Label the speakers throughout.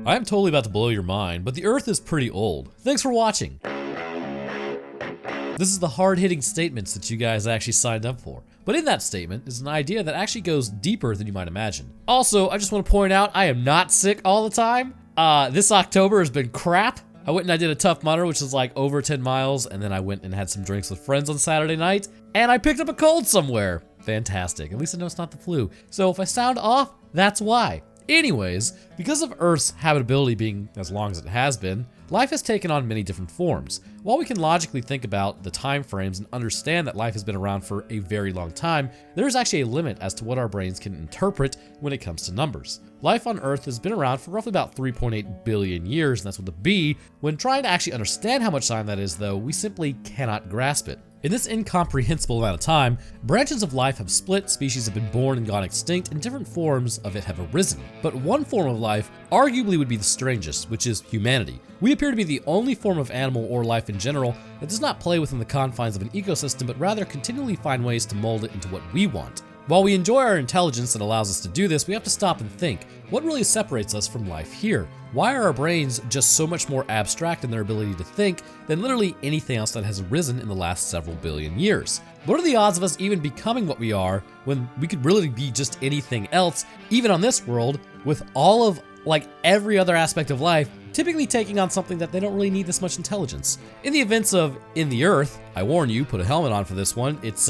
Speaker 1: I am totally about to blow your mind, but the Earth is pretty old. Thanks for watching. This is the hard-hitting statements that you guys actually signed up for. But in that statement is an idea that actually goes deeper than you might imagine. Also, I just want to point out I am not sick all the time. This October has been crap. I went and I did a Tough Mudder, which is like over 10 miles, and then I went and had some drinks with friends on Saturday night, and I picked up a cold somewhere. Fantastic. At least I know it's not the flu. So if I sound off, that's why. Anyways, because of Earth's habitability being as long as it has been, life has taken on many different forms. While we can logically think about the time frames and understand that life has been around for a very long time, there is actually a limit as to what our brains can interpret when it comes to numbers. Life on Earth has been around for roughly about 3.8 billion years, and that's with a B. When trying to actually understand how much time that is, though, we simply cannot grasp it. In this incomprehensible amount of time, branches of life have split, species have been born and gone extinct, and different forms of it have arisen. But one form of life arguably would be the strangest, which is humanity. We appear to be the only form of animal or life in general that does not play within the confines of an ecosystem, but rather continually find ways to mold it into what we want. While we enjoy our intelligence that allows us to do this, we have to stop and think, what really separates us from life here? Why are our brains just so much more abstract in their ability to think than literally anything else that has arisen in the last several billion years? What are the odds of us even becoming what we are when we could really be just anything else, even on this world, with all of like every other aspect of life typically taking on something that they don't really need this much intelligence? In the events of In the Earth, I warn you, put a helmet on for this one, it's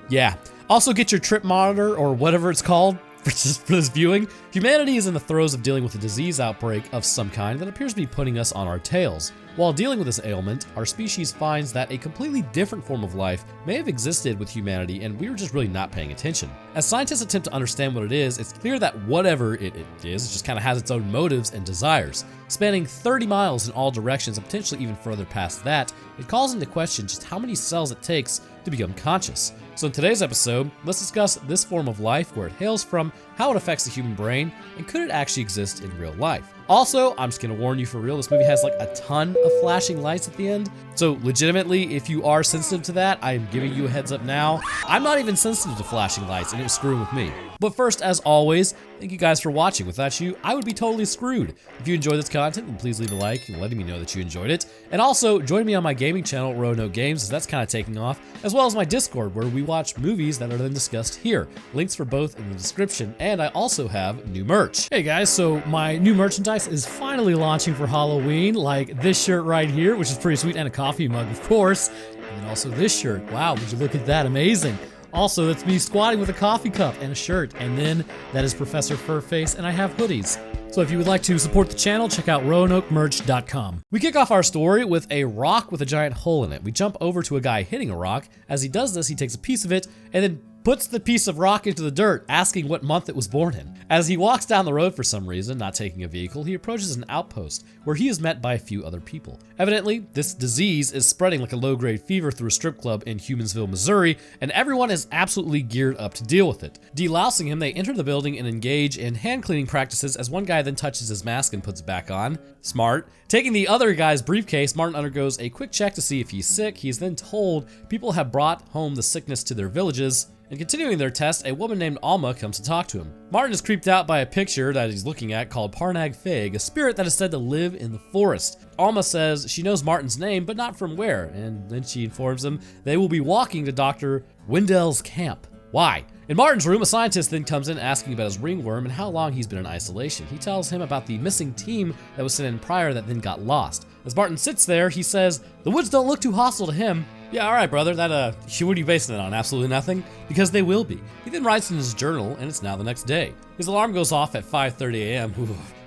Speaker 1: yeah. Also get your trip monitor or whatever it's called for this viewing. Humanity is in the throes of dealing with a disease outbreak of some kind that appears to be putting us on our tails. While dealing with this ailment, our species finds that a completely different form of life may have existed with humanity and we were just really not paying attention. As scientists attempt to understand what it is, it's clear that whatever it is, it just kind of has its own motives and desires. Spanning 30 miles in all directions and potentially even further past that, it calls into question just how many cells it takes to become conscious. So in today's episode, let's discuss this form of life, where it hails from, how it affects the human brain, and could it actually exist in real life. Also, I'm just gonna warn you for real, this movie has like a ton of flashing lights at the end. So legitimately, if you are sensitive to that, I am giving you a heads up now. I'm not even sensitive to flashing lights, and it was screwing with me. But first, as always, thank you guys for watching. Without you, I would be totally screwed. If you enjoy this content, then please leave a like and letting me know that you enjoyed it. And also, join me on my gaming channel, Roanoke Games, as that's kind of taking off, as well as my Discord, where we watch movies that are then discussed here. Links for both in the description, and I also have new merch. Hey guys, so my new merchandise is finally launching for Halloween, like this shirt right here, which is pretty sweet, and a coffee mug, of course. And then also this shirt. Wow, would you look at that? Amazing. Also, that's me squatting with a coffee cup and a shirt. And then that is Professor Furface, and I have hoodies. So if you would like to support the channel, check out RoanokeMerch.com. We kick off our story with a rock with a giant hole in it. We jump over to a guy hitting a rock. As he does this, he takes a piece of it and then puts the piece of rock into the dirt, asking what month it was born in. As he walks down the road for some reason, not taking a vehicle, he approaches an outpost where he is met by a few other people. Evidently, this disease is spreading like a low-grade fever through a strip club in Humansville, Missouri, and everyone is absolutely geared up to deal with it. Delousing him, they enter the building and engage in hand-cleaning practices as one guy then touches his mask and puts it back on. Smart. Taking the other guy's briefcase, Martin undergoes a quick check to see if he's sick. He's then told people have brought home the sickness to their villages. And continuing their test, a woman named Alma comes to talk to him. Martin is creeped out by a picture that he's looking at called Parnag Fig, a spirit that is said to live in the forest. Alma says she knows Martin's name, but not from where, and then she informs him they will be walking to Dr. Wendell's camp. Why? In Martin's room, a scientist then comes in asking about his ringworm and how long he's been in isolation. He tells him about the missing team that was sent in prior that then got lost. As Martin sits there, he says, the woods don't look too hostile to him. Yeah, all right, brother, what are you basing it on? Absolutely nothing? Because they will be. He then writes in his journal, and it's now the next day. His alarm goes off at 5:30 a.m.,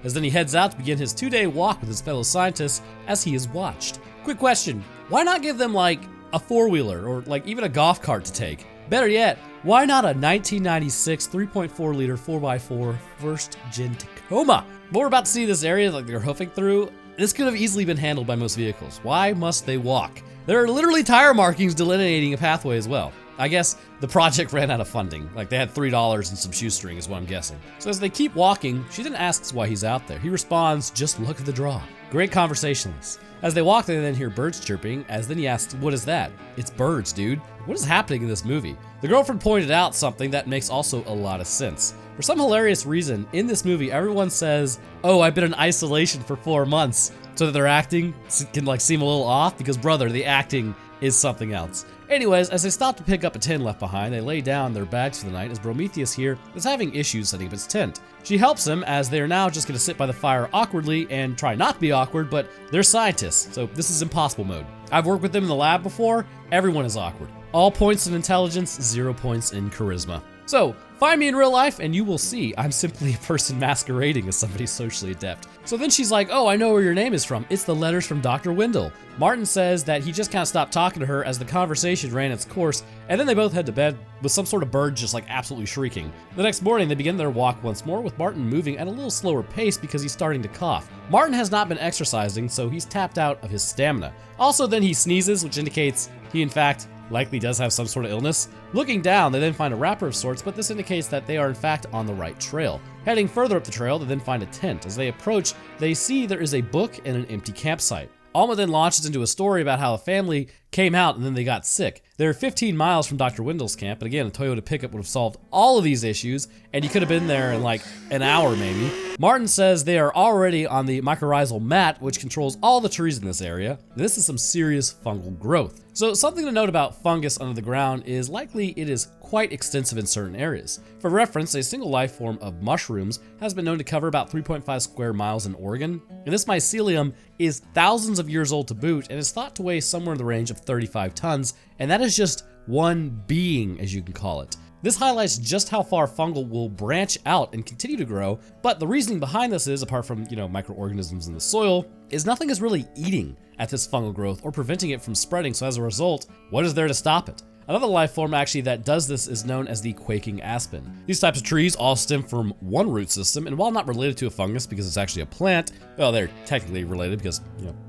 Speaker 1: as then he heads out to begin his 2-day walk with his fellow scientists as he is watched. Quick question, why not give them like a four-wheeler or like even a golf cart to take? Better yet, why not a 1996 3.4 liter 4x4 first gen Tacoma? What we're about to see this area like they're hoofing through, this could have easily been handled by most vehicles. Why must they walk? There are literally tire markings delineating a pathway as well. I guess the project ran out of funding. Like they had $3 and some shoestring is what I'm guessing. So as they keep walking, she then asks why he's out there. He responds, just look at the draw. Great conversationalist. As they walk, they then hear birds chirping, as then he asks, what is that? It's birds, dude. What is happening in this movie? The girlfriend pointed out something that makes also a lot of sense. For some hilarious reason, in this movie, everyone says, oh, I've been in isolation for 4 months, so that their acting can like seem a little off, because brother, the acting is something else. Anyways, as they stop to pick up a tin left behind, they lay down their bags for the night as Prometheus here is having issues setting up his tent. She helps him as they are now just going to sit by the fire awkwardly and try not to be awkward, but they're scientists, so this is impossible mode. I've worked with them in the lab before, everyone is awkward. All points in intelligence, 0 points in charisma. So, find me in real life and you will see I'm simply a person masquerading as somebody socially adept. So then she's like, oh, I know where your name is from. It's the letters from Dr. Wendell. Martin says that he just kind of stopped talking to her as the conversation ran its course, and then they both head to bed with some sort of bird just like absolutely shrieking. The next morning, they begin their walk once more with Martin moving at a little slower pace because he's starting to cough. Martin has not been exercising, so he's tapped out of his stamina. Also, then he sneezes, which indicates he in fact likely does have some sort of illness. Looking down, they then find a wrapper of sorts, but this indicates that they are in fact on the right trail. Heading further up the trail, they then find a tent. As they approach, they see there is a book and an empty campsite. Alma then launches into a story about how a family came out and then they got sick. They're 15 miles from Dr. Wendell's camp, and again, a Toyota pickup would have solved all of these issues, and you could have been there in like an hour maybe. Martin says they are already on the mycorrhizal mat, which controls all the trees in this area. This is some serious fungal growth. So something to note about fungus under the ground is likely it is quite extensive in certain areas. For reference, a single life form of mushrooms has been known to cover about 3.5 square miles in Oregon, and this mycelium is thousands of years old to boot and is thought to weigh somewhere in the range of 35 tons, and that is just one being, as you can call it. This highlights just how far fungal will branch out and continue to grow, but the reasoning behind this is, apart from, microorganisms in the soil, is nothing is really eating at this fungal growth or preventing it from spreading, so as a result, what is there to stop it? Another life form actually that does this is known as the quaking aspen. These types of trees all stem from one root system, and while not related to a fungus because it's actually a plant, well, they're technically related because,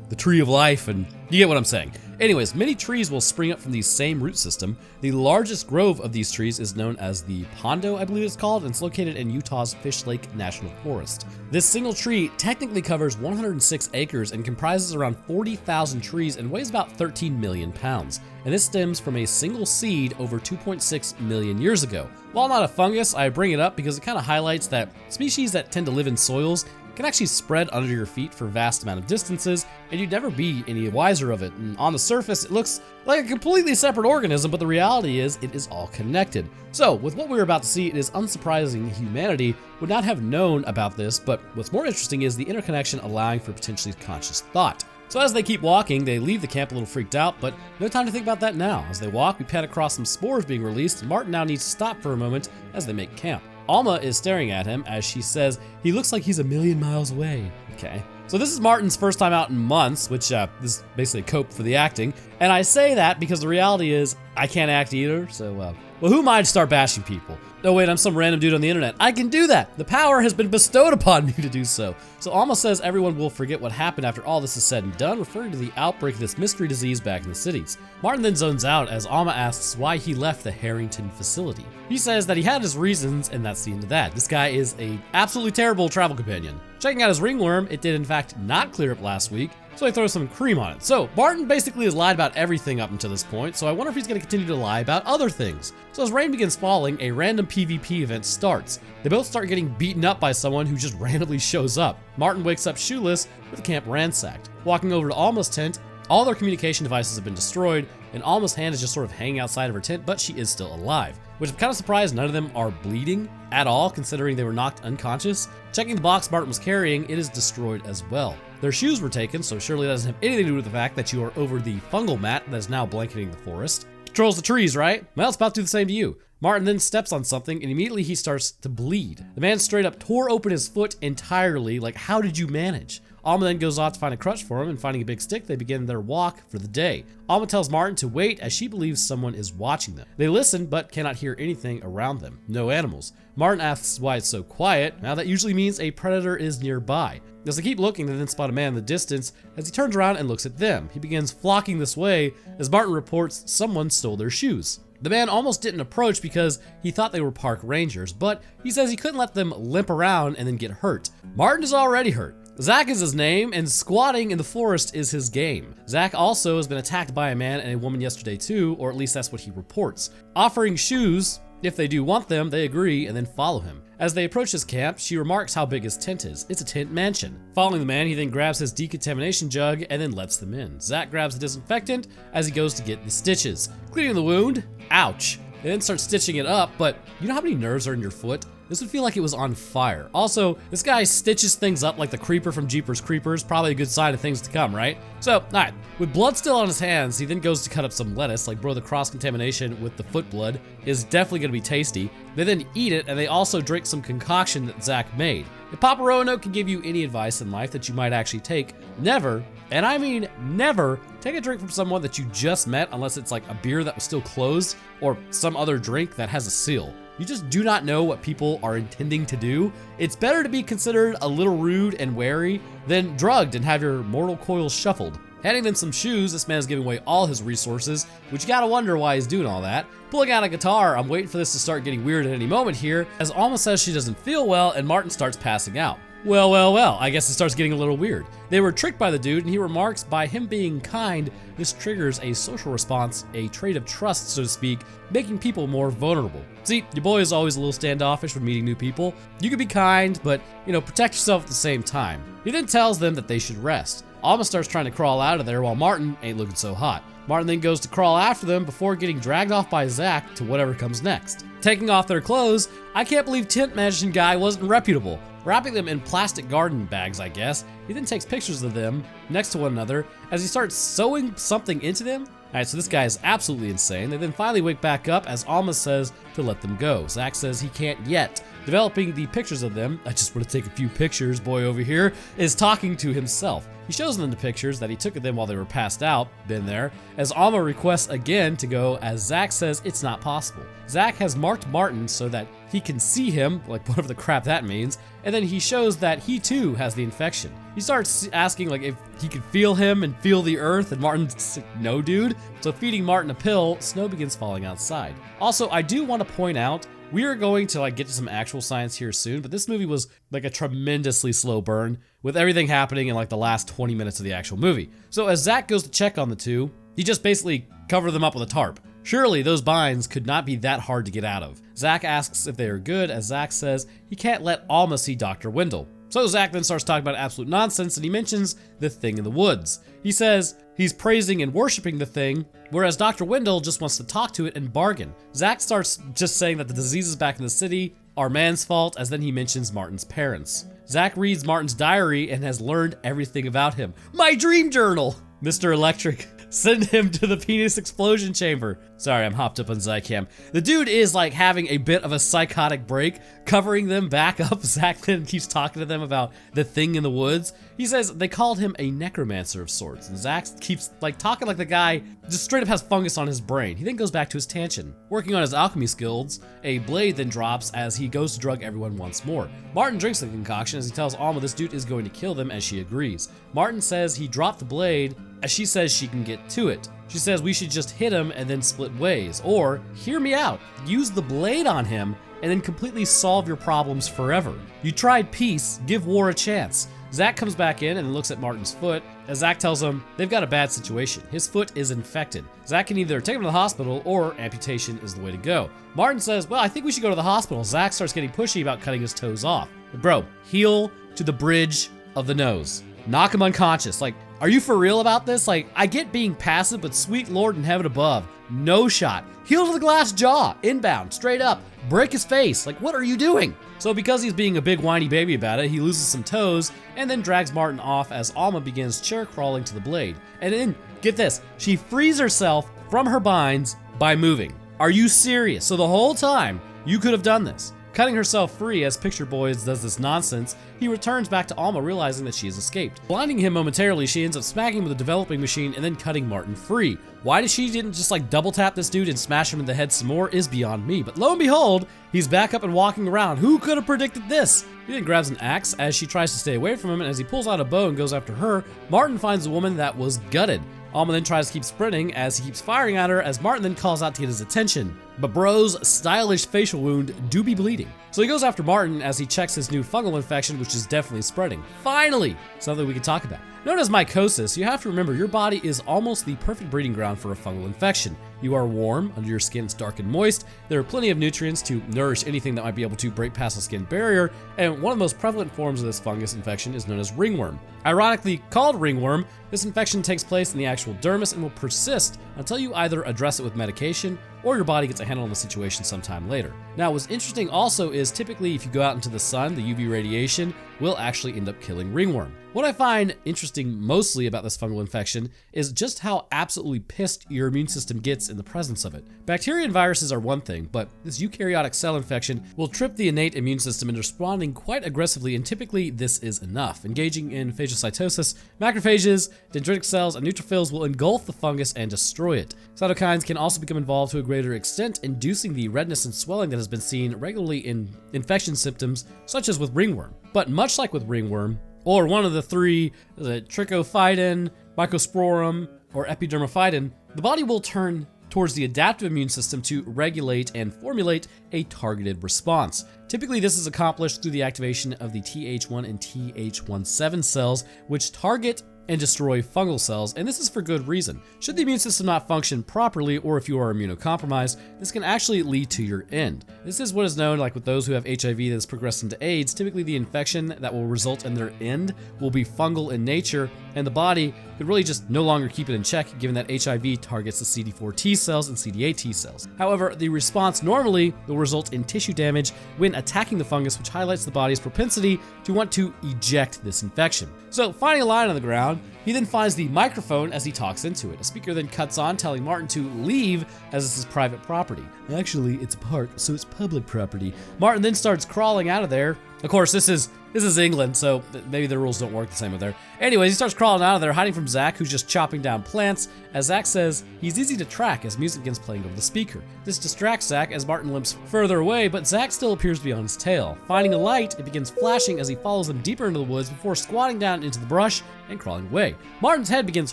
Speaker 1: the tree of life, and you get what I'm saying. Anyways, many trees will spring up from the same root system. The largest grove of these trees is known as the Pondo, I believe it's called, and it's located in Utah's Fish Lake National Forest. This single tree technically covers 106 acres and comprises around 40,000 trees and weighs about 13 million pounds. And this stems from a single seed over 2.6 million years ago. While not a fungus, I bring it up because it kind of highlights that species that tend to live in soils can actually spread under your feet for vast amount of distances, and you'd never be any wiser of it. And on the surface, it looks like a completely separate organism, but the reality is it is all connected. So, with what we're about to see, it is unsurprising humanity would not have known about this, but what's more interesting is the interconnection allowing for potentially conscious thought. So as they keep walking, they leave the camp a little freaked out, but no time to think about that now. As they walk, we pan across some spores being released, and Martin now needs to stop for a moment as they make camp. Alma is staring at him as she says, he looks like he's a million miles away. Okay. So this is Martin's first time out in months, which this is basically a cope for the acting. And I say that because the reality is I can't act either, so well, who am I to start bashing people? No, wait, I'm some random dude on the internet. I can do that. The power has been bestowed upon me to do so. So Alma says everyone will forget what happened after all this is said and done, referring to the outbreak of this mystery disease back in the cities. Martin then zones out as Alma asks why he left the Harrington facility. He says that he had his reasons, and that's the end of that. This guy is a absolutely terrible travel companion. Checking out his ringworm, it did in fact not clear up last week, so he throws some cream on it. So Martin basically has lied about everything up until this point, so I wonder if he's going to continue to lie about other things. So as rain begins falling, a random PvP event starts. They both start getting beaten up by someone who just randomly shows up. Martin wakes up shoeless with the camp ransacked. Walking over to Alma's tent, all their communication devices have been destroyed, and Alma's hand is just sort of hanging outside of her tent, but she is still alive. Which I'm kind of surprised none of them are bleeding at all, considering they were knocked unconscious. Checking the box Martin was carrying, it is destroyed as well. Their shoes were taken, so surely that doesn't have anything to do with the fact that you are over the fungal mat that is now blanketing the forest. Controls the trees, right? Well, it's about to do the same to you. Martin then steps on something, and immediately he starts to bleed. The man straight up tore open his foot entirely, like how did you manage? Alma then goes off to find a crutch for him, and finding a big stick, they begin their walk for the day. Alma tells Martin to wait as she believes someone is watching them. They listen, but cannot hear anything around them. No animals. Martin asks why it's so quiet. Now that usually means a predator is nearby. As they keep looking, they then spot a man in the distance. As he turns around and looks at them, he begins flocking this way as Martin reports someone stole their shoes. The man almost didn't approach because he thought they were park rangers, but he says he couldn't let them limp around and then get hurt. Martin is already hurt. Zach is his name, and squatting in the forest is his game. Zach also has been attacked by a man and a woman yesterday too, or at least that's what he reports. Offering shoes, if they do want them, they agree and then follow him. As they approach his camp, she remarks how big his tent is. It's a tent mansion. Following the man, he then grabs his decontamination jug and then lets them in. Zach grabs the disinfectant as he goes to get the stitches. Cleaning the wound, ouch. They then start stitching it up, but you know how many nerves are in your foot? This would feel like it was on fire. Also, this guy stitches things up like the creeper from Jeepers Creepers, probably a good sign of things to come, right? So, alright, with blood still on his hands, he then goes to cut up some lettuce, like bro, the cross-contamination with the foot blood is definitely gonna be tasty. They then eat it, and they also drink some concoction that Zach made. If Papa Roanoke can give you any advice in life that you might actually take, never, and I mean never, take a drink from someone that you just met unless it's like a beer that was still closed or some other drink that has a seal. You just do not know what people are intending to do. It's better to be considered a little rude and wary than drugged and have your mortal coils shuffled. Handing them some shoes, this man is giving away all his resources, which you gotta wonder why he's doing all that. Pulling out a guitar, I'm waiting for this to start getting weird at any moment here, as Alma says she doesn't feel well and Martin starts passing out. Well, I guess it starts getting a little weird. They were tricked by the dude, and he remarks by him being kind, this triggers a social response, a trait of trust, so to speak, making people more vulnerable. See, your boy is always a little standoffish when meeting new people. You can be kind, but, protect yourself at the same time. He then tells them that they should rest. Alma starts trying to crawl out of there while Martin ain't looking so hot. Martin then goes to crawl after them before getting dragged off by Zach to whatever comes next. Taking off their clothes, I can't believe Tent Mansion guy wasn't reputable. Wrapping them in plastic garden bags, I guess. He then takes pictures of them next to one another as he starts sewing something into them. Alright, so this guy is absolutely insane. They then finally wake back up as Alma says to let them go. Zach says he can't yet. Developing the pictures of them, I just want to take a few pictures, boy over here, is talking to himself. He shows them the pictures that he took of them while they were passed out, been there, as Alma requests again to go as Zach says it's not possible. Zach has marked Martin so that he can see him, like whatever the crap that means, and then he shows that he too has the infection. He starts asking like if he could feel him and feel the earth, and Martin's like, no dude. So feeding Martin a pill, snow begins falling outside. Also, I do want to point out, we are going to get to some actual science here soon, but this movie was like a tremendously slow burn with everything happening in like the last 20 minutes of the actual movie. So as Zach goes to check on the two, he just basically covered them up with a tarp. Surely those binds could not be that hard to get out of. Zach asks if they are good, as Zach says he can't let Alma see Dr. Wendell. So Zach then starts talking about absolute nonsense, and he mentions the thing in the woods. He says he's praising and worshiping the thing, whereas Dr. Wendell just wants to talk to it and bargain. Zach starts just saying that the diseases back in the city are man's fault, as then he mentions Martin's parents. Zach reads Martin's diary and has learned everything about him. My dream journal! Mr. Electric, send him to the penis explosion chamber. Sorry, I'm hopped up on Zycam. The dude is like having a bit of a psychotic break, covering them back up. Zach then keeps talking to them about the thing in the woods. He says they called him a necromancer of sorts, and Zach keeps talking like the guy just straight up has fungus on his brain. He then goes back to his tangent. Working on his alchemy skills, a blade then drops as he goes to drug everyone once more. Martin drinks the concoction as he tells Alma this dude is going to kill them, as she agrees. Martin says he dropped the blade as she says she can get to it. She says we should just hit him and then split ways, or, hear me out, use the blade on him and then completely solve your problems forever. You tried peace, give war a chance. Zach comes back in and looks at Martin's foot, as Zach tells him they've got a bad situation. His foot is infected. Zach can either take him to the hospital or amputation is the way to go. Martin says, well, I think we should go to the hospital. Zach starts getting pushy about cutting his toes off. Bro, heel to the bridge of the nose. Knock him unconscious. Are you for real about this? I get being passive, but sweet Lord in heaven above, no shot. Heel to the glass jaw, inbound, straight up, break his face. What are you doing? So because he's being a big whiny baby about it, he loses some toes and then drags Martin off as Alma begins chair crawling to the blade. And then, get this, she frees herself from her binds by moving. Are you serious? So the whole time, you could have done this. Cutting herself free as Picture Boys does this nonsense, he returns back to Alma realizing that she has escaped. Blinding him momentarily, she ends up smacking him with a developing machine and then cutting Martin free. Why she didn't just double tap this dude and smash him in the head some more is beyond me, but lo and behold, he's back up and walking around. Who could have predicted this? He then grabs an axe as she tries to stay away from him, and as he pulls out a bow and goes after her, Martin finds a woman that was gutted. Alma then tries to keep sprinting as he keeps firing at her, as Martin then calls out to get his attention. But bro's stylish facial wound do be bleeding. So he goes after Martin as he checks his new fungal infection, which is definitely spreading. Finally, something we can talk about. Known as mycosis, you have to remember your body is almost the perfect breeding ground for a fungal infection. You are warm, under your skin it's dark and moist, there are plenty of nutrients to nourish anything that might be able to break past the skin barrier, and one of the most prevalent forms of this fungus infection is known as ringworm. Ironically called ringworm, this infection takes place in the actual dermis and will persist until you either address it with medication or your body gets a handle on the situation sometime later. Now, what's interesting also is typically if you go out into the sun, the UV radiation will actually end up killing ringworm. What I find interesting mostly about this fungal infection is just how absolutely pissed your immune system gets in the presence of it. Bacteria and viruses are one thing, but this eukaryotic cell infection will trip the innate immune system into responding quite aggressively, and typically this is enough. Engaging in phagocytosis, macrophages, dendritic cells, and neutrophils will engulf the fungus and destroy it. Cytokines can also become involved to a greater extent, inducing the redness and swelling that has been seen regularly in infection symptoms, such as with ringworm. But much like with ringworm, or one of the three, the trichophyton, mycosporum, or epidermophyton, the body will turn towards the adaptive immune system to regulate and formulate a targeted response. Typically, this is accomplished through the activation of the Th1 and Th17 cells, which target and destroy fungal cells, and this is for good reason. Should the immune system not function properly, or if you are immunocompromised, this can actually lead to your end. This is what is known, like with those who have HIV that has progressed into AIDS, typically the infection that will result in their end will be fungal in nature, and the body could really just no longer keep it in check, given that HIV targets the CD4 T cells and CD8 T cells. However, the response normally will result in tissue damage when attacking the fungus, which highlights the body's propensity to want to eject this infection. So, finding a line on the ground, he then finds the microphone as he talks into it. A speaker then cuts on, telling Martin to leave as this is private property. Actually, it's a park, so it's public property. Martin then starts crawling out of there. Of course, this is England, so maybe the rules don't work the same with there. Anyways, he starts crawling out of there, hiding from Zach, who's just chopping down plants, as Zach says he's easy to track as music begins playing over the speaker. This distracts Zach as Martin limps further away, but Zach still appears to be on his tail. Finding a light, it begins flashing as he follows them deeper into the woods before squatting down into the brush and crawling away. Martin's head begins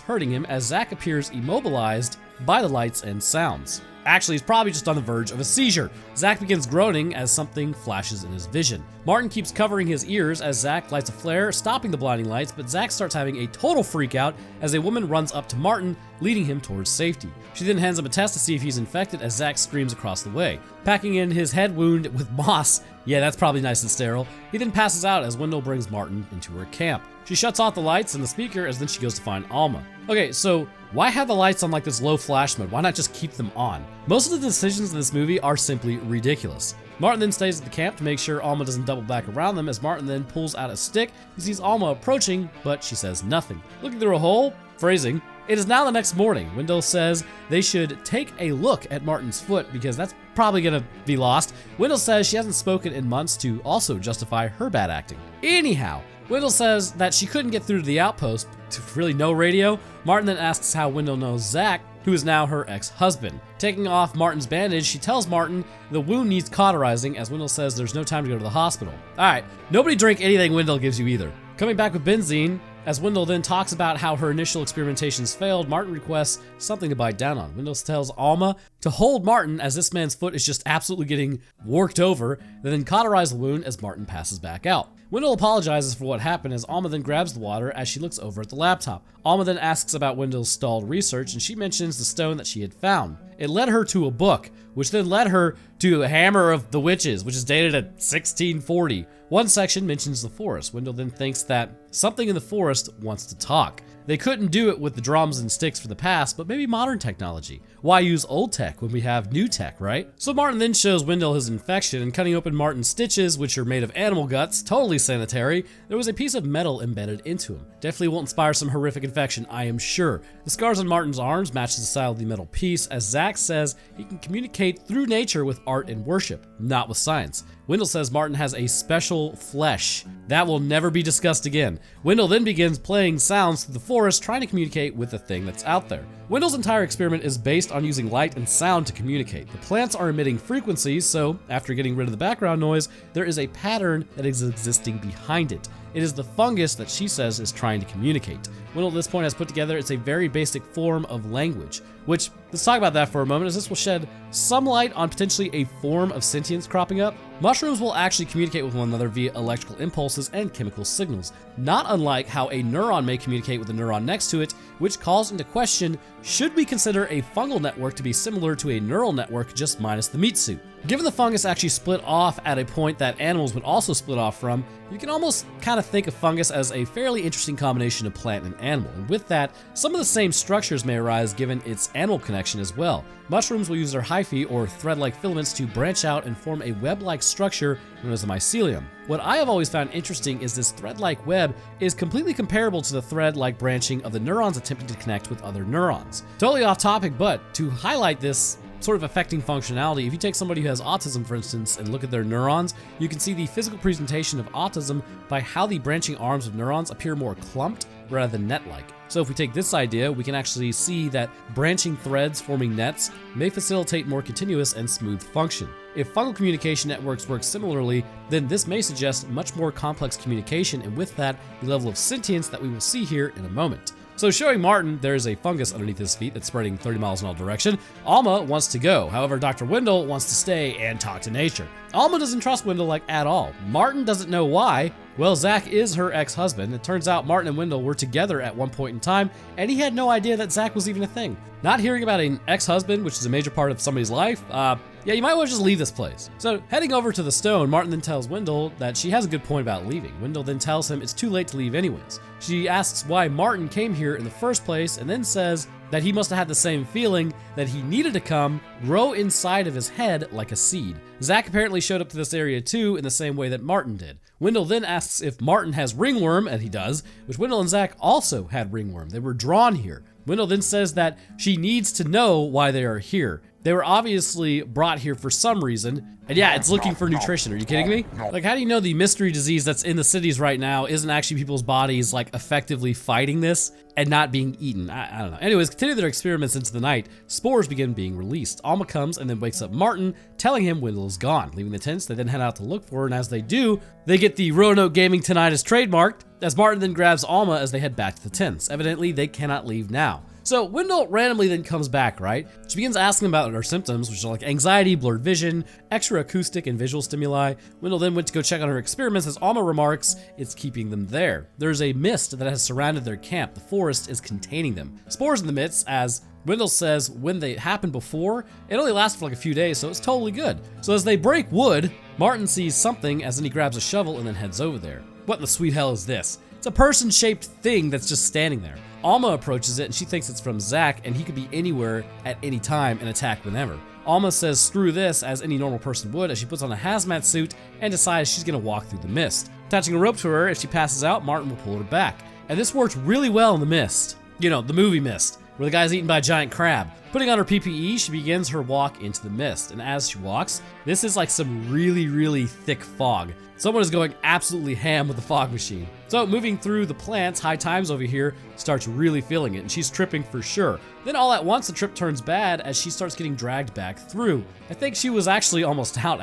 Speaker 1: hurting him as Zach appears immobilized by the lights and sounds. Actually, he's probably just on the verge of a seizure. Zach begins groaning as something flashes in his vision. Martin keeps covering his ears as Zach lights a flare, stopping the blinding lights, but Zach starts having a total freak out as a woman runs up to Martin, leading him towards safety. She then hands him a test to see if he's infected as Zach screams across the way. Packing in his head wound with moss, yeah, that's probably nice and sterile, he then passes out as Wendell brings Martin into her camp. She shuts off the lights and the speaker as then she goes to find Alma. Okay, so why have the lights on like this low flash mode? Why not just keep them on? Most of the decisions in this movie are simply ridiculous. Martin then stays at the camp to make sure Alma doesn't double back around them as Martin then pulls out a stick. He sees Alma approaching, but she says nothing. Looking through a hole, phrasing, it is now the next morning. Wendell says they should take a look at Martin's foot because that's probably gonna be lost. Wendell says she hasn't spoken in months to also justify her bad acting. Anyhow, Wendell says that she couldn't get through to the outpost, to really no radio. Martin then asks how Wendell knows Zach, who is now her ex-husband. Taking off Martin's bandage, she tells Martin the wound needs cauterizing as Wendell says there's no time to go to the hospital. Alright, nobody drink anything Wendell gives you either. Coming back with benzene, as Wendell then talks about how her initial experimentations failed, Martin requests something to bite down on. Wendell tells Alma to hold Martin as this man's foot is just absolutely getting worked over, and then cauterize the wound as Martin passes back out. Wendell apologizes for what happened as Alma then grabs the water as she looks over at the laptop. Alma then asks about Wendell's stalled research and she mentions the stone that she had found. It led her to a book, which then led her to a Hammer of the Witches, which is dated at 1640. One section mentions the forest. Wendell then thinks that something in the forest wants to talk. They couldn't do it with the drums and sticks for the past, but maybe modern technology. Why use old tech when we have new tech, right? So Martin then shows Wendell his infection, and cutting open Martin's stitches, which are made of animal guts, totally sanitary, there was a piece of metal embedded into him. Definitely will inspire some horrific infection, I am sure. The scars on Martin's arms match the style of the metal piece, as Zach says he can communicate through nature with art and worship, not with science. Wendell says Martin has a special flesh. That will never be discussed again. Wendell then begins playing sounds through the forest, trying to communicate with the thing that's out there. Wendell's entire experiment is based on using light and sound to communicate. The plants are emitting frequencies, so after getting rid of the background noise, there is a pattern that is existing behind it. it is the fungus that she says is trying to communicate. Wendell at this point has put together it's a very basic form of language, which, let's talk about that for a moment, as this will shed some light on potentially a form of sentience cropping up. Mushrooms will actually communicate with one another via electrical impulses and chemical signals, not unlike how a neuron may communicate with a neuron next to it, which calls into question, should we consider a fungal network to be similar to a neural network just minus the meat suit? Given the fungus actually split off at a point that animals would also split off from, you can almost kind of think of fungus as a fairly interesting combination of plant and animal, and with that, some of the same structures may arise given its animal connection as well. Mushrooms will use their hyphae or thread-like filaments to branch out and form a web-like structure known as a mycelium. What I have always found interesting is this thread-like web is completely comparable to the thread-like branching of the neurons attempting to connect with other neurons. Totally off topic, but to highlight this sort of affecting functionality, if you take somebody who has autism, for instance, and look at their neurons, you can see the physical presentation of autism by how the branching arms of neurons appear more clumped rather than net-like. So if we take this idea, we can actually see that branching threads forming nets may facilitate more continuous and smooth function. If fungal communication networks work similarly, then this may suggest much more complex communication, and with that, the level of sentience that we will see here in a moment. So showing Martin there is a fungus underneath his feet that's spreading 30 miles in all direction, Alma wants to go. However, Dr. Wendell wants to stay and talk to nature. Alma doesn't trust Wendell like at all. Martin doesn't know why. Well, Zach is her ex-husband. It turns out Martin and Wendell were together at one point in time, and he had no idea that Zach was even a thing. Not hearing about an ex-husband, which is a major part of somebody's life, yeah, you might want to just leave this place. So heading over to the stone, Martin then tells Wendell that she has a good point about leaving. Wendell then tells him it's too late to leave anyways. She asks why Martin came here in the first place, and then says that he must have had the same feeling that he needed to come grow inside of his head like a seed. Zach apparently showed up to this area too in the same way that Martin did. Wendell then asks if Martin has ringworm, and he does, which Wendell and Zach also had ringworm. They were drawn here. Wendell then says that she needs to know why they are here. They were obviously brought here for some reason, and yeah, it's looking for nutrition. Are you kidding me? Like, how do you know the mystery disease that's in the cities right now isn't actually people's bodies, like, effectively fighting this and not being eaten? I don't know. Anyways, continue their experiments into the night. Spores begin being released. Alma comes and then wakes up Martin, telling him Wendell is gone. Leaving the tents, they then head out to look for her, and as they do, they get the Roanoke Gaming Tinnitus trademarked, as Martin then grabs Alma as they head back to the tents. Evidently, they cannot leave now. So Wendell randomly then comes back, right? She begins asking about her symptoms, which are like anxiety, blurred vision, extra acoustic and visual stimuli. Wendell then went to go check on her experiments as Alma remarks it's keeping them there. There's a mist that has surrounded their camp. The forest is containing them. Spores in the midst, as Wendell says when they happened before, it only lasted for like a few days, so it's totally good. So as they break wood, Martin sees something as then he grabs a shovel and then heads over there. What in the sweet hell is this? It's a person-shaped thing that's just standing there. Alma approaches it and she thinks it's from Zach, and he could be anywhere at any time and attack whenever. Alma says screw this, as any normal person would, as she puts on a hazmat suit and decides she's gonna walk through the mist. Attaching a rope to her, if she passes out, Martin will pull her back. And this worked really well in the mist. You know, the movie Mist, where the guy's eaten by a giant crab. Putting on her PPE, she begins her walk into the mist, and as she walks, this is like some really, really thick fog. Someone is going absolutely ham with the fog machine. So moving through the plants, High Times over here starts really feeling it, and she's tripping for sure. Then all at once, the trip turns bad as she starts getting dragged back through. I think she was actually almost out,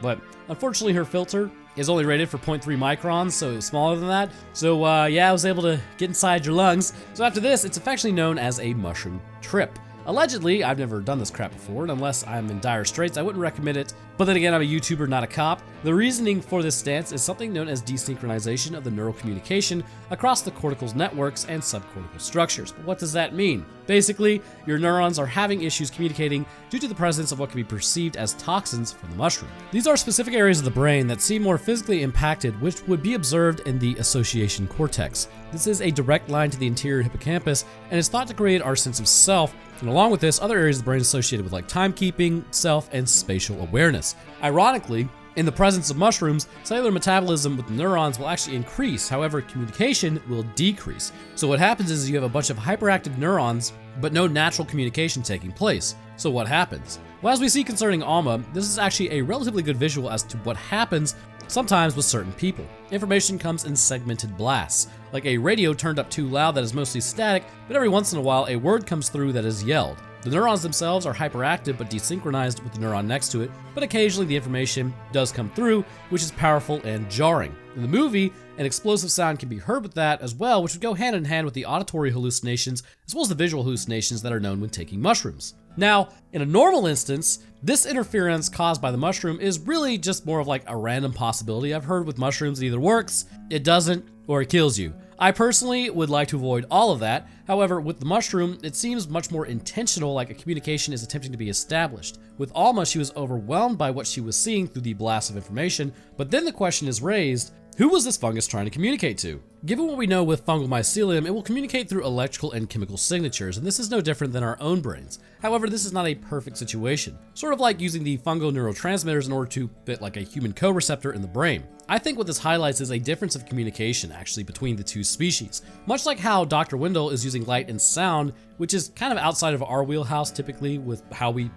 Speaker 1: but unfortunately her filter is only rated for 0.3 microns, so it was smaller than that. So yeah, I was able to get inside your lungs. So after this, it's affectionately known as a mushroom trip. Allegedly, I've never done this crap before, and unless I'm in dire straits, I wouldn't recommend it. But then again, I'm a YouTuber, not a cop. The reasoning for this stance is something known as desynchronization of the neural communication across the cortical's networks and subcortical structures. But what does that mean? Basically, your neurons are having issues communicating due to the presence of what can be perceived as toxins from the mushroom. These are specific areas of the brain that seem more physically impacted, which would be observed in the association cortex. This is a direct line to the anterior hippocampus and is thought to create our sense of self, and along with this, other areas of the brain associated with like timekeeping, self, and spatial awareness. Ironically, in the presence of mushrooms, cellular metabolism with neurons will actually increase, however, communication will decrease. So what happens is you have a bunch of hyperactive neurons, but no natural communication taking place. So what happens? Well, as we see concerning Alma, this is actually a relatively good visual as to what happens sometimes with certain people. Information comes in segmented blasts, like a radio turned up too loud that is mostly static, but every once in a while a word comes through that is yelled. The neurons themselves are hyperactive but desynchronized with the neuron next to it, but occasionally the information does come through, which is powerful and jarring. In the movie, an explosive sound can be heard with that as well, which would go hand in hand with the auditory hallucinations as well as the visual hallucinations that are known when taking mushrooms. Now, in a normal instance, this interference caused by the mushroom is really just more of like a random possibility. I've heard with mushrooms it either works, it doesn't, or it kills you. I personally would like to avoid all of that. However, with the mushroom, it seems much more intentional, like a communication is attempting to be established. With Alma, she was overwhelmed by what she was seeing through the blast of information, but then the question is raised, who was this fungus trying to communicate to? Given what we know with fungal mycelium, it will communicate through electrical and chemical signatures, and this is no different than our own brains. However, this is not a perfect situation, sort of like using the fungal neurotransmitters in order to fit like a human co-receptor in the brain. I think what this highlights is a difference of communication actually between the two species. Much like how Dr. Wendell is using light and sound, which is kind of outside of our wheelhouse typically with how we,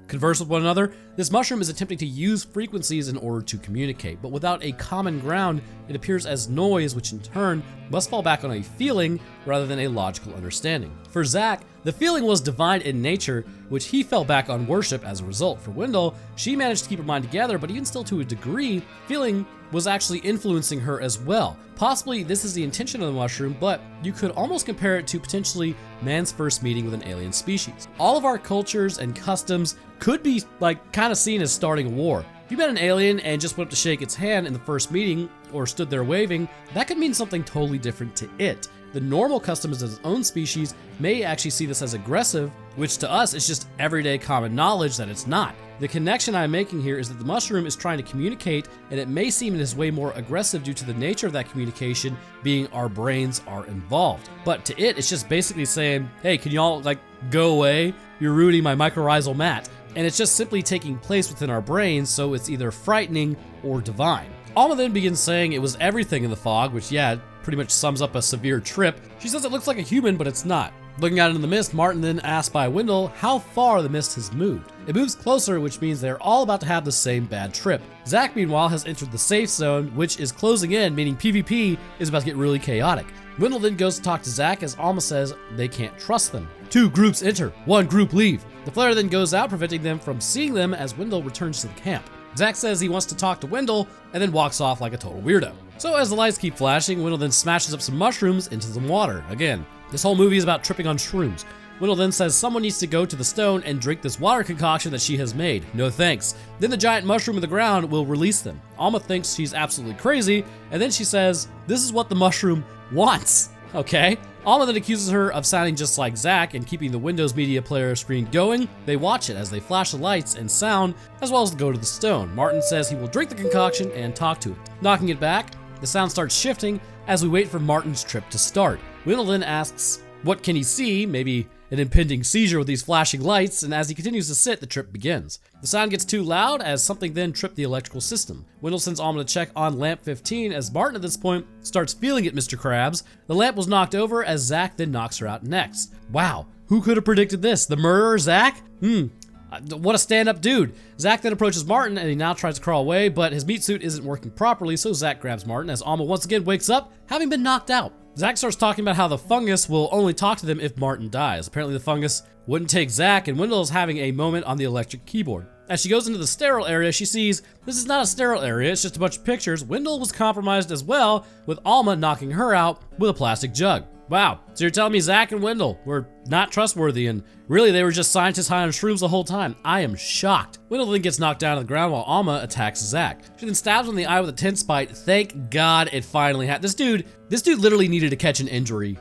Speaker 1: converse with one another, this mushroom is attempting to use frequencies in order to communicate, but without a common ground, it appears as noise, which in turn must fall back on a feeling rather than a logical understanding. For Zach, the feeling was divine in nature, which he fell back on worship as a result. For Wendell, she managed to keep her mind together, but even still to a degree, feeling was actually influencing her as well. Possibly this is the intention of the mushroom, but you could almost compare it to potentially man's first meeting with an alien species. All of our cultures and customs could be kind of seen as starting a war. If you met an alien and just went up to shake its hand in the first meeting or stood there waving, that could mean something totally different to it. The normal customs of its own species may actually see this as aggressive, which to us is just everyday common knowledge that it's not. The connection I'm making here is that the mushroom is trying to communicate, and it may seem it is way more aggressive due to the nature of that communication being our brains are involved. But to it, it's just basically saying, hey, can y'all go away? You're ruining my mycorrhizal mat. And it's just simply taking place within our brains, so it's either frightening or divine. Alma then begins saying it was everything in the fog, which pretty much sums up a severe trip. She says it looks like a human, but it's not. Looking out into the mist, Martin then asks by Wendell how far the mist has moved. It moves closer, which means they're all about to have the same bad trip. Zach, meanwhile, has entered the safe zone, which is closing in, meaning PvP is about to get really chaotic. Wendell then goes to talk to Zach as Alma says they can't trust them. 2 groups enter, 1 group leave. The flare then goes out, preventing them from seeing them as Wendell returns to the camp. Zach says he wants to talk to Wendell and then walks off like a total weirdo. So as the lights keep flashing, Wendell then smashes up some mushrooms into some water. Again, this whole movie is about tripping on shrooms. Wendell then says someone needs to go to the stone and drink this water concoction that she has made. No thanks. Then the giant mushroom in the ground will release them. Alma thinks she's absolutely crazy, and then she says, this is what the mushroom wants. Okay. Alma then accuses her of sounding just like Zach and keeping the Windows Media Player screen going. They watch it as they flash the lights and sound, as well as go to the stone. Martin says he will drink the concoction and talk to it. Knocking it back, the sound starts shifting as we wait for Martin's trip to start. Wendell then asks, what can he see? Maybe an impending seizure with these flashing lights, and as he continues to sit, the trip begins. The sound gets too loud as something then tripped the electrical system. Wendell sends Alma to check on lamp 15 as Martin at this point starts feeling it, Mr. Krabs. The lamp was knocked over as Zach then knocks her out next. Wow, who could have predicted this? The murderer, Zach? What a stand-up dude. Zach then approaches Martin and he now tries to crawl away, but his meat suit isn't working properly, so Zach grabs Martin as Alma once again wakes up, having been knocked out. Zach starts talking about how the fungus will only talk to them if Martin dies. Apparently the fungus wouldn't take Zach, and Wendell is having a moment on the electric keyboard. As she goes into the sterile area, she sees this is not a sterile area, it's just a bunch of pictures. Wendell was compromised as well, with Alma knocking her out with a plastic jug. Wow, so you're telling me Zach and Wendell were not trustworthy and really they were just scientists high on shrooms the whole time? I am shocked. Wendell then gets knocked down to the ground while Alma attacks Zach. She then stabs him in the eye with a tin spike. Thank God it finally happened. This dude literally needed to catch an injury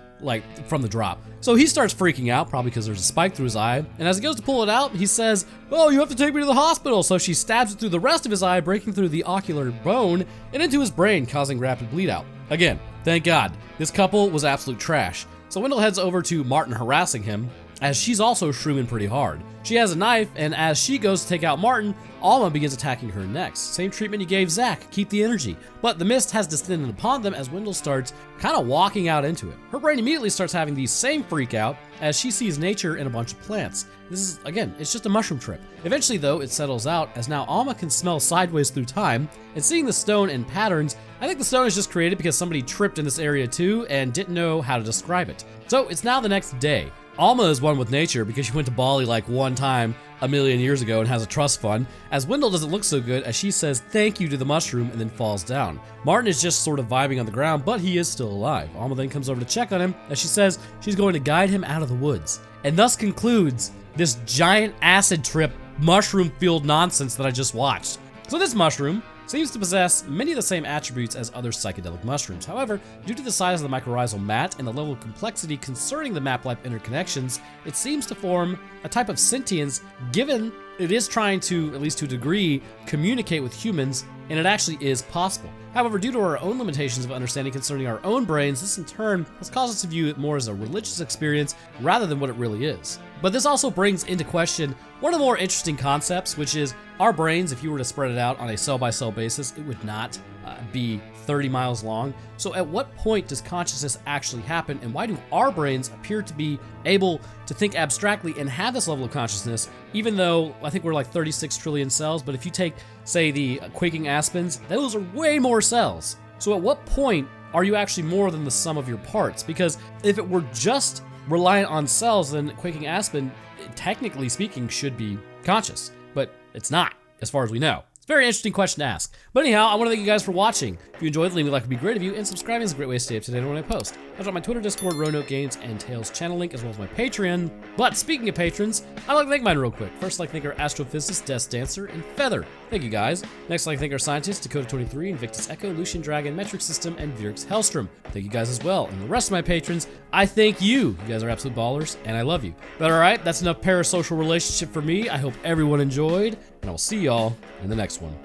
Speaker 1: from the drop. So he starts freaking out, probably because there's a spike through his eye, and as he goes to pull it out, he says, oh, you have to take me to the hospital. So she stabs it through the rest of his eye, breaking through the ocular bone and into his brain, causing rapid bleed out. Again, thank God. This couple was absolute trash. So Wendell heads over to Martin harassing him, as she's also shrooming pretty hard. She has a knife, and as she goes to take out Martin, Alma begins attacking her next. Same treatment you gave Zach, keep the energy. But the mist has descended upon them as Wendell starts kind of walking out into it. Her brain immediately starts having the same freak out as she sees nature in a bunch of plants. This is, again, it's just a mushroom trip. Eventually though, it settles out as now Alma can smell sideways through time, and seeing the stone in patterns, I think the stone is just created because somebody tripped in this area too and didn't know how to describe it. So it's now the next day. Alma is one with nature because she went to Bali like one time a million years ago and has a trust fund, as Wendell doesn't look so good as she says thank you to the mushroom and then falls down. Martin is just sort of vibing on the ground, but he is still alive. Alma then comes over to check on him as she says she's going to guide him out of the woods, and thus concludes this giant acid trip mushroom-fueled nonsense that I just watched. So this mushroom seems to possess many of the same attributes as other psychedelic mushrooms. However, due to the size of the mycorrhizal mat and the level of complexity concerning the map-like interconnections, it seems to form a type of sentience, given it is trying to, at least to a degree, communicate with humans, and it actually is possible. However, due to our own limitations of understanding concerning our own brains, this in turn has caused us to view it more as a religious experience rather than what it really is. But this also brings into question one of the more interesting concepts, which is our brains, if you were to spread it out on a cell-by-cell basis, it would not be 30 miles long. So at what point does consciousness actually happen, and why do our brains appear to be able to think abstractly and have this level of consciousness, even though I think we're like 36 trillion cells, but if you take, say, the quaking aspens, those are way more cells. So at what point are you actually more than the sum of your parts? Because if it were just reliant on cells, then quaking aspen, technically speaking, should be conscious, but it's not, as far as we know. It's a very interesting question to ask. But anyhow, I want to thank you guys for watching. If you enjoyed, leaving a like would be great of you, and subscribing is a great way to stay up to date on when I post. I'll drop my Twitter, Discord, Roanoke Games, and Tails channel link, as well as my Patreon. But speaking of patrons, I'd like to thank mine real quick. First, I'd like to thank our astrophysicist, Death Dancer, and Feather. Thank you guys. Next, I'd like to thank our scientists, Dakota23, Invictus Echo, Lucian Dragon, Metric System, and Virix Hellstrom. Thank you guys as well. And the rest of my patrons, I thank you. You guys are absolute ballers, and I love you. But alright, that's enough parasocial relationship for me. I hope everyone enjoyed, and I will see y'all in the next one.